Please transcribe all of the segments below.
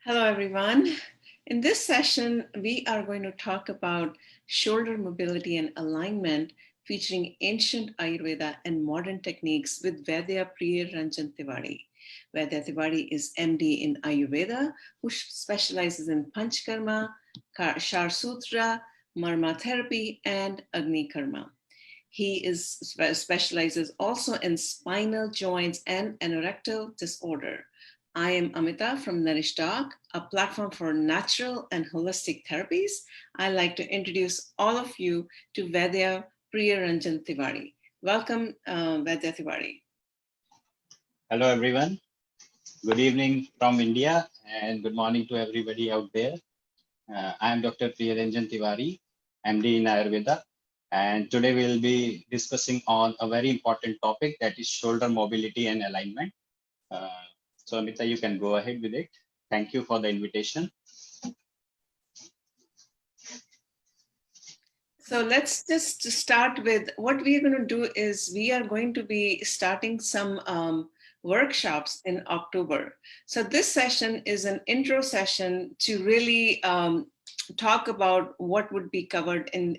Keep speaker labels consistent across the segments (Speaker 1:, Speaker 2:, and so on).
Speaker 1: Hello, everyone. In this session, we are going to talk about shoulder mobility and alignment featuring ancient Ayurveda and modern techniques with Vaidya Priya Ranjan Tewari. Vaidya Tewari is MD in Ayurveda, who specializes in Panchkarma, Shar Sutra, Marma therapy, and Agnikarma. He specializes also in spinal joints and anorectal disorder. I am Amita from NourishDoc, a platform for natural and holistic therapies. I'd like to introduce all of you to Vaidya Priya Ranjan Tewari. Welcome, Vaidya Tewari.
Speaker 2: Hello, everyone. Good evening from India and good morning to everybody out there. I am Dr. Priyaranjan Tewari, MD in Ayurveda, and today we'll be discussing on a very important topic, that is shoulder mobility and alignment. So Amita, you can go ahead with it. Thank you for the invitation.
Speaker 1: So let's just start with what we're going to do is we are going to be starting some workshops in October. So this session is an intro session to really talk about what would be covered in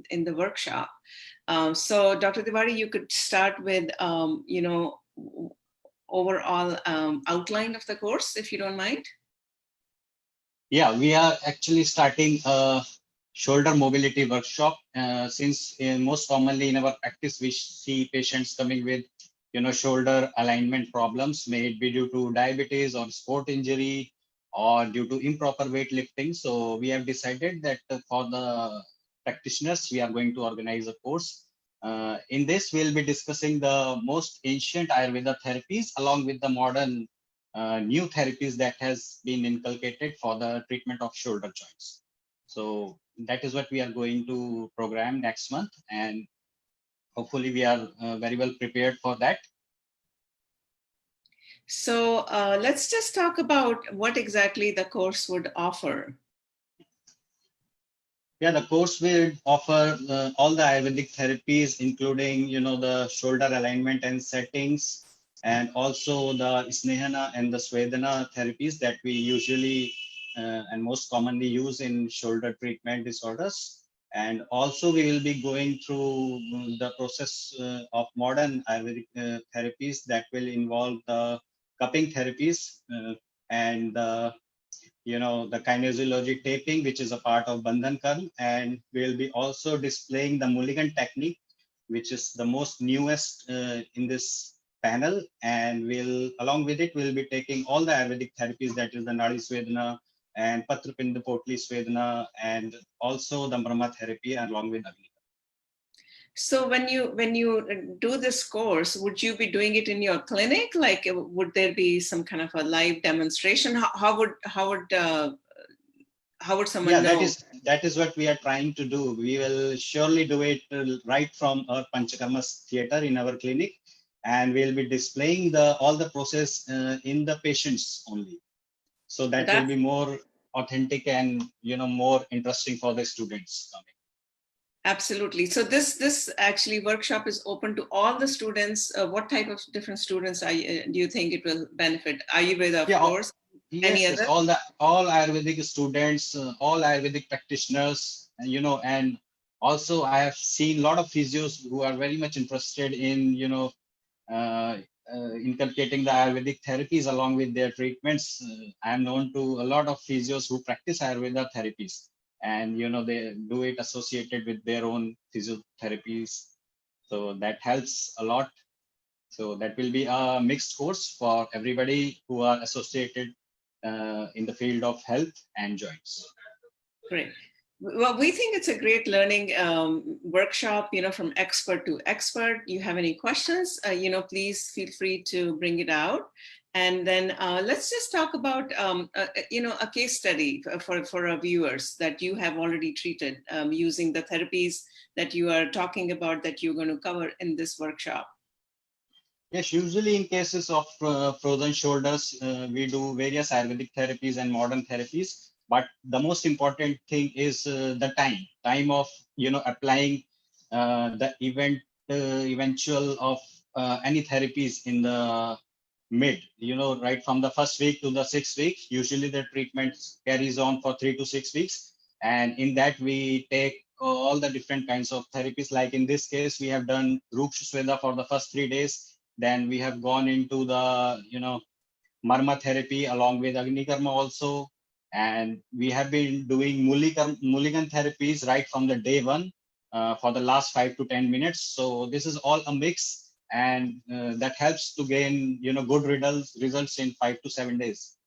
Speaker 1: the workshop. So Dr. Tewari, you could start with, overall outline of the course, if you don't mind.
Speaker 2: Yeah, we are actually starting a shoulder mobility workshop since most commonly in our practice, we see patients coming with shoulder alignment problems, may it be due to diabetes or sport injury or due to improper weightlifting. So we have decided that for the practitioners, we are going to organize a course. In this, we'll be discussing the most ancient Ayurveda therapies along with the modern new therapies that has been inculcated for the treatment of shoulder joints. So that is what we are going to program next month, and hopefully we are very well prepared for that.
Speaker 1: So let's just talk about what exactly the course would offer.
Speaker 2: Yeah, the course will offer all the Ayurvedic therapies, including the shoulder alignment and settings, and also the Snehana and the Swedana therapies that we usually and most commonly use in shoulder treatment disorders. And also we will be going through the process of modern Ayurvedic therapies that will involve the cupping therapies and the kinesiology taping, which is a part of Bandhan Karm, and we'll be also displaying the Mulligan technique, which is the most newest in this panel. And along with it, we'll be taking all the Ayurvedic therapies, that is the Nadi Swedana and Patrapinda Potli Swedana, and also the Brahma therapy along with Agni.
Speaker 1: So when you do this course, would you be doing it in your clinic? Like, would there be some kind of a live demonstration? How would someone know?
Speaker 2: That is what we are trying to do. We will surely do it right from our Panchakarma theater in our clinic, and we'll be displaying all the process in the patients only. So that will be more authentic and more interesting for the students coming.
Speaker 1: Absolutely. So this actually workshop is open to all the students. What type of different students do you think it will benefit? Ayurveda, of course.
Speaker 2: Yes, all Ayurvedic students, all Ayurvedic practitioners, and also I have seen a lot of physios who are very much interested in inculcating the Ayurvedic therapies along with their treatments. I am known to a lot of physios who practice Ayurveda therapies, and they do it associated with their own physiotherapies. So that helps a lot. So that will be a mixed course for everybody who are associated in the field of health and joints.
Speaker 1: Great. Well, we think it's a great learning workshop, from expert to expert. You have any questions, please feel free to bring it out. And then let's just talk about, a case study for our viewers that you have already treated using the therapies that you are talking about that you're going to cover in this workshop.
Speaker 2: Yes, usually in cases of frozen shoulders, we do various Ayurvedic therapies and modern therapies. But the most important thing is the time of applying the eventual of any therapies in the mid, right from the first week to the 6th week. Usually the treatment carries on for 3 to 6 weeks. And in that, we take all the different kinds of therapies. Like in this case, we have done Ruksha Sweda for the first 3 days. Then we have gone into the, Marma therapy along with Agnikarma also. And we have been doing Mulligan therapies right from the day one for the last 5 to 10 minutes. So this is all a mix, and that helps to gain, good results in 5 to 7 days.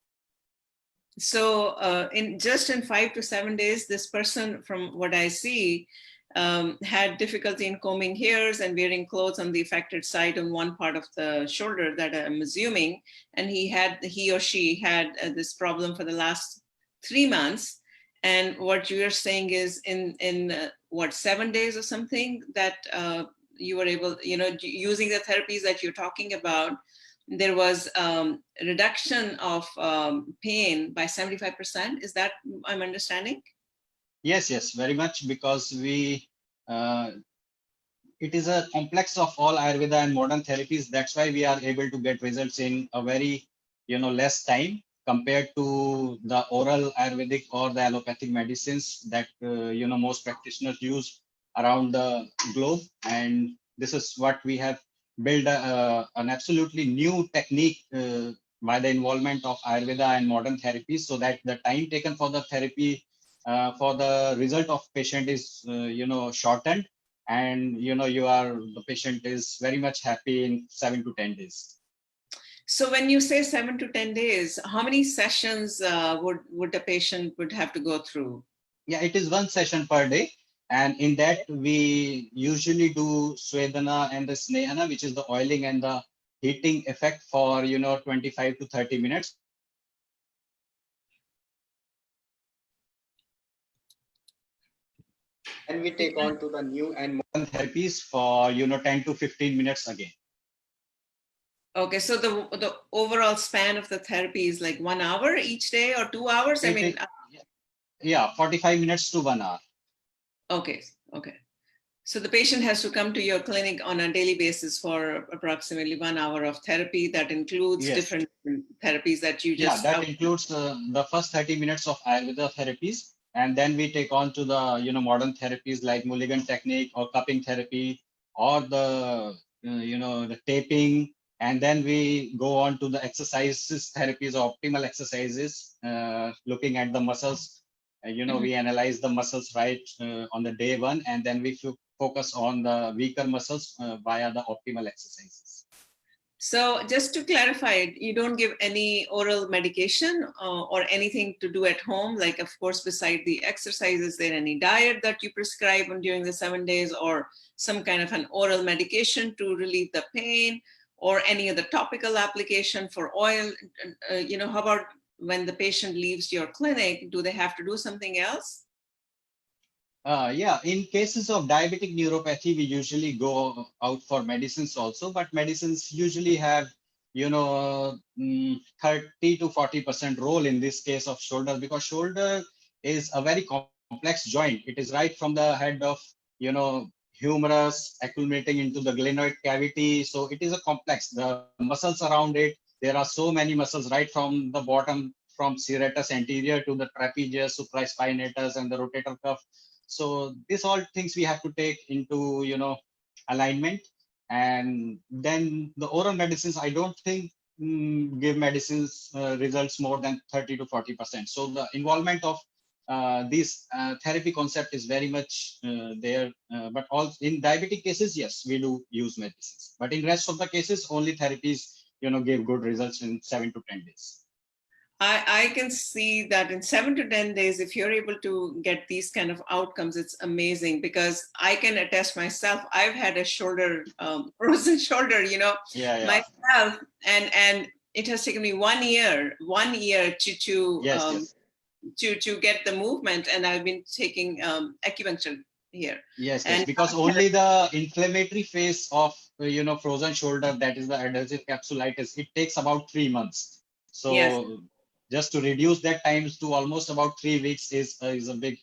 Speaker 1: So in 5 to 7 days, this person, from what I see, had difficulty in combing hairs and wearing clothes on the affected side on one part of the shoulder that I'm assuming. And he or she had this problem for the last 3 months. And what you are saying is in 7 days or something that you were able, using the therapies that you're talking about, there was reduction of pain by 75%. Is that I'm understanding?
Speaker 2: Yes, very much, because it is a complex of all Ayurveda and modern therapies. That's why we are able to get results in a very, less time compared to the oral Ayurvedic or the allopathic medicines that, most practitioners use around the globe. And this is what we have built an absolutely new technique by the involvement of Ayurveda and modern therapies, so that the time taken for the therapy for the result of patient is, shortened, and the patient is very much happy in 7 to 10 days.
Speaker 1: So when you say 7 to 10 days, how many sessions would the patient would have to go through?
Speaker 2: Yeah, it is one session per day, and in that we usually do Swedana and the Snehana, which is the oiling and the heating effect for 25 to 30 minutes. Then we take on to the new and modern therapies for 10 to 15 minutes again.
Speaker 1: Okay, so the overall span of the therapy is like 1 hour each day or 2 hours?
Speaker 2: Yeah, 45 minutes to 1 hour.
Speaker 1: Okay. So the patient has to come to your clinic on a daily basis for approximately 1 hour of therapy. That includes different therapies that you just...
Speaker 2: Yeah, that includes the first 30 minutes of Ayurveda therapies. And then we take on to the, modern therapies like Mulligan technique or cupping therapy, or the, the taping. And then we go on to the exercises therapies, optimal exercises, looking at the muscles. We analyze the muscles right on the day one, and then we focus on the weaker muscles via the optimal exercises.
Speaker 1: So just to clarify, you don't give any oral medication or anything to do at home? Like, of course, beside the exercise, is there any diet that you prescribe during the 7 days, or some kind of an oral medication to relieve the pain, or any other topical application for oil? How about when the patient leaves your clinic, do they have to do something else?
Speaker 2: Yeah, in cases of diabetic neuropathy, we usually go out for medicines also, but medicines usually have, 30 to 40% role in this case of shoulder, because shoulder is a very complex joint. It is right from the head of, humerus accumulating into the glenoid cavity. So it is a complex, the muscles around it. There are so many muscles right from the bottom, from serratus anterior to the trapezius, supraspinatus, and the rotator cuff. So these all things we have to take into, alignment. And then the oral medicines, I don't think give medicines results more than 30 to 40%. So the involvement of this therapy concept is very much there. But all in diabetic cases, yes, we do use medicines. But in rest of the cases, only therapies, give good results in 7 to 10 days.
Speaker 1: I can see that in 7 to 10 days, if you're able to get these kind of outcomes, it's amazing, because I can attest myself. I've had a frozen shoulder, myself, and it has taken me 1 year to get the movement, and I've been taking acupuncture here.
Speaker 2: Yes, because only the inflammatory phase of frozen shoulder, that is the adhesive capsulitis, it takes about 3 months. So just to reduce that times to almost about 3 weeks is a big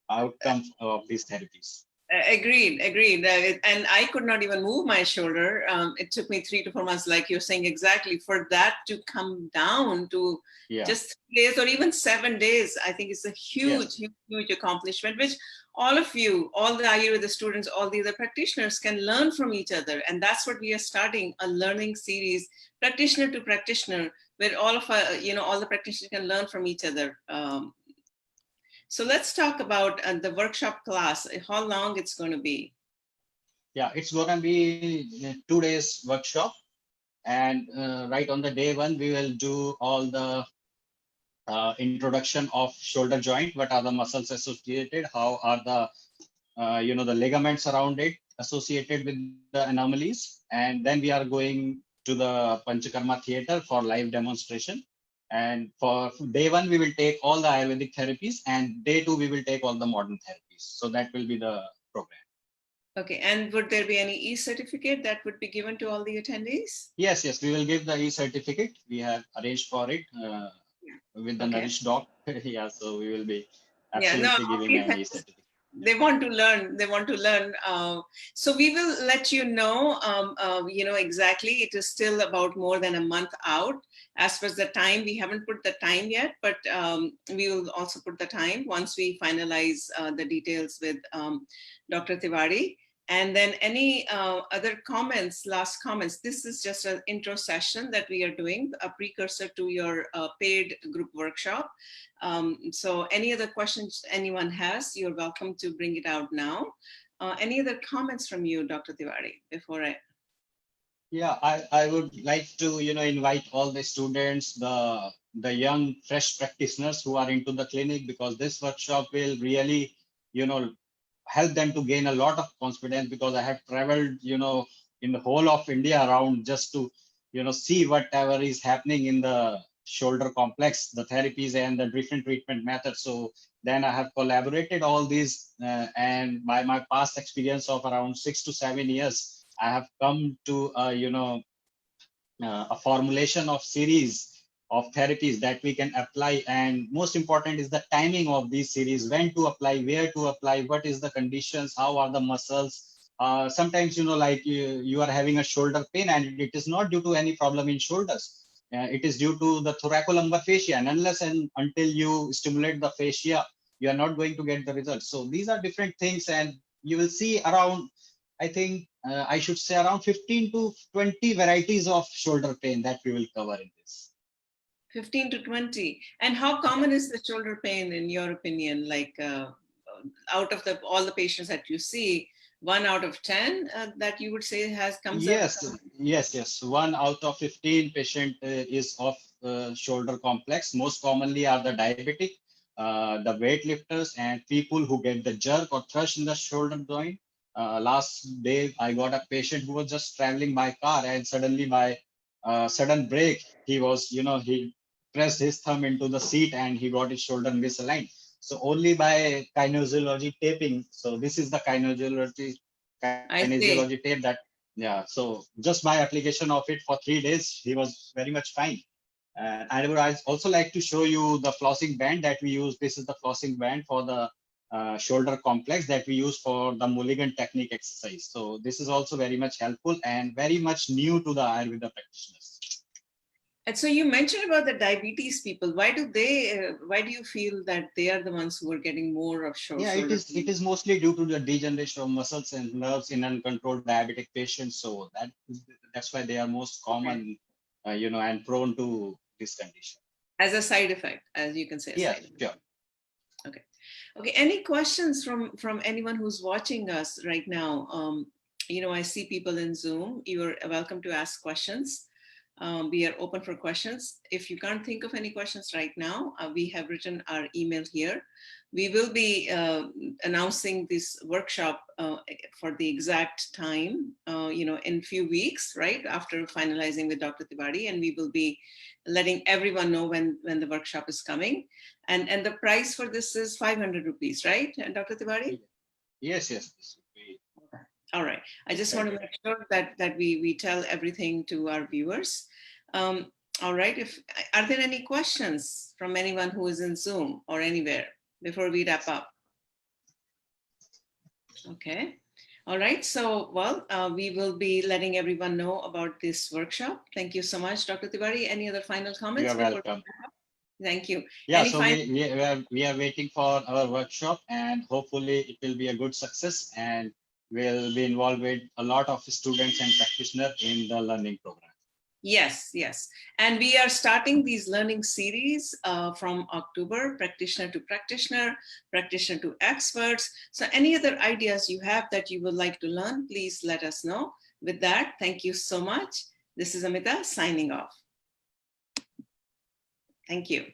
Speaker 2: outcome of these therapies.
Speaker 1: Agreed, agreed. And I could not even move my shoulder. It took me 3 to 4 months, like you're saying exactly, for that to come down to
Speaker 2: Yeah.
Speaker 1: just 3 days or even 7 days. I think it's a huge,
Speaker 2: Yes.
Speaker 1: huge, huge accomplishment, which all of you, all the Ayurveda students, all the other practitioners can learn from each other. And that's what we are starting, a learning series, practitioner to practitioner, where all of all the practitioners can learn from each other. So let's talk about the workshop class, how long it's going to be.
Speaker 2: Yeah, it's gonna be a 2 days workshop, and right on the day one, we will do all the introduction of shoulder joint. What are the muscles associated? How are the the ligaments around it associated with the anomalies? And then we are going to the Panchakarma theater for live demonstration. And for day one, we will take all the Ayurvedic therapies, and day two, we will take all the modern therapies. So that will be the program.
Speaker 1: Okay, and would there be any e-certificate that would be given to all the attendees?
Speaker 2: Yes, yes, we will give the e-certificate. We have arranged for it with the
Speaker 1: Okay.
Speaker 2: NourishDoc. Yeah, so we will be
Speaker 1: Yeah, no,
Speaker 2: absolutely giving an e-certificate.
Speaker 1: they want to learn. They want to learn. So we will let you know. Exactly. It is still about more than a month out. As per the time, we haven't put the time yet, but we will also put the time once we finalize the details with Dr. Tewari. And then any other comments, last comments. This is just an intro session that we are doing, a precursor to your paid group workshop. So any other questions anyone has, you're welcome to bring it out now. Any other comments from you, Dr. Tewari, before I?
Speaker 2: Yeah, I would like to, invite all the students, the young, fresh practitioners who are into the clinic, because this workshop will really, help them to gain a lot of confidence, because I have traveled, in the whole of India around just to, see whatever is happening in the shoulder complex, the therapies and the different treatment methods. So then I have collaborated all these, and by my past experience of around 6 to 7 years, I have come to a formulation of series of therapies that we can apply, and most important is the timing of these series, when to apply, where to apply, what is the conditions, how are the muscles. Sometimes like you are having a shoulder pain, and it is not due to any problem in shoulders. It is due to the thoracolumbar fascia, and unless and until you stimulate the fascia, you are not going to get the results. So these are different things, and you will see around, I think I should say, around 15 to 20 varieties of shoulder pain that we will cover in this.
Speaker 1: 15 to 20. And how common is the shoulder pain in your opinion? Like out of all the patients that you see, 1 out of 10 that you would say comes up?
Speaker 2: Yes. 1 out of 15 patient is of shoulder complex. Most commonly are the diabetic, the weightlifters, and people who get the jerk or thrush in the shoulder joint. Last day, I got a patient who was just traveling by car, and suddenly by sudden break, he pressed his thumb into the seat and he got his shoulder misaligned. So only by kinesiology taping. So this is the
Speaker 1: I see.
Speaker 2: kinesiology tape that, yeah. So just by application of it for 3 days, he was very much fine. I would also like to show you the flossing band that we use. This is the flossing band for the shoulder complex that we use for the mulligan technique exercise. So this is also very much helpful and very much new to the Ayurveda practitioners.
Speaker 1: And so you mentioned about the diabetes people. Why do you feel that they are the ones who are getting more of
Speaker 2: Yeah,
Speaker 1: shoulder
Speaker 2: it
Speaker 1: pain?
Speaker 2: is mostly due to the degeneration of muscles and nerves in uncontrolled diabetic patients. So that's why they are most
Speaker 1: Okay.
Speaker 2: common, and prone to this condition.
Speaker 1: As a side effect, as you can say, a
Speaker 2: Yeah,
Speaker 1: side effect.
Speaker 2: sure.
Speaker 1: Okay. Okay. Any questions from anyone who's watching us right now? I see people in Zoom. You're welcome to ask questions. We are open for questions. If you can't think of any questions right now, we have written our email here. We will be announcing this workshop for the exact time, in few weeks, right after finalizing with Dr. Tewari, and we will be letting everyone know when the workshop is coming. And the price for this is 500 rupees, right, Dr. Tewari?
Speaker 2: Yes, yes. This would be
Speaker 1: All right. I just want to
Speaker 2: decided.
Speaker 1: make sure that we tell everything to our viewers. All right. Are there any questions from anyone who is in Zoom or anywhere before we wrap up? Okay. All right. So, well, we will be letting everyone know about this workshop. Thank you so much, Dr. Tewari. Any other final
Speaker 2: You
Speaker 1: comments
Speaker 2: are
Speaker 1: before?
Speaker 2: welcome.
Speaker 1: Thank you.
Speaker 2: Yeah,
Speaker 1: Any
Speaker 2: so
Speaker 1: final?
Speaker 2: we are waiting for our workshop, and hopefully it will be a good success, and we'll be involved with a lot of students and practitioners in the learning program.
Speaker 1: Yes, yes. And we are starting these learning series from October, practitioner to experts. So any other ideas you have that you would like to learn, please let us know. With that, thank you so much. This is Amita signing off. Thank you.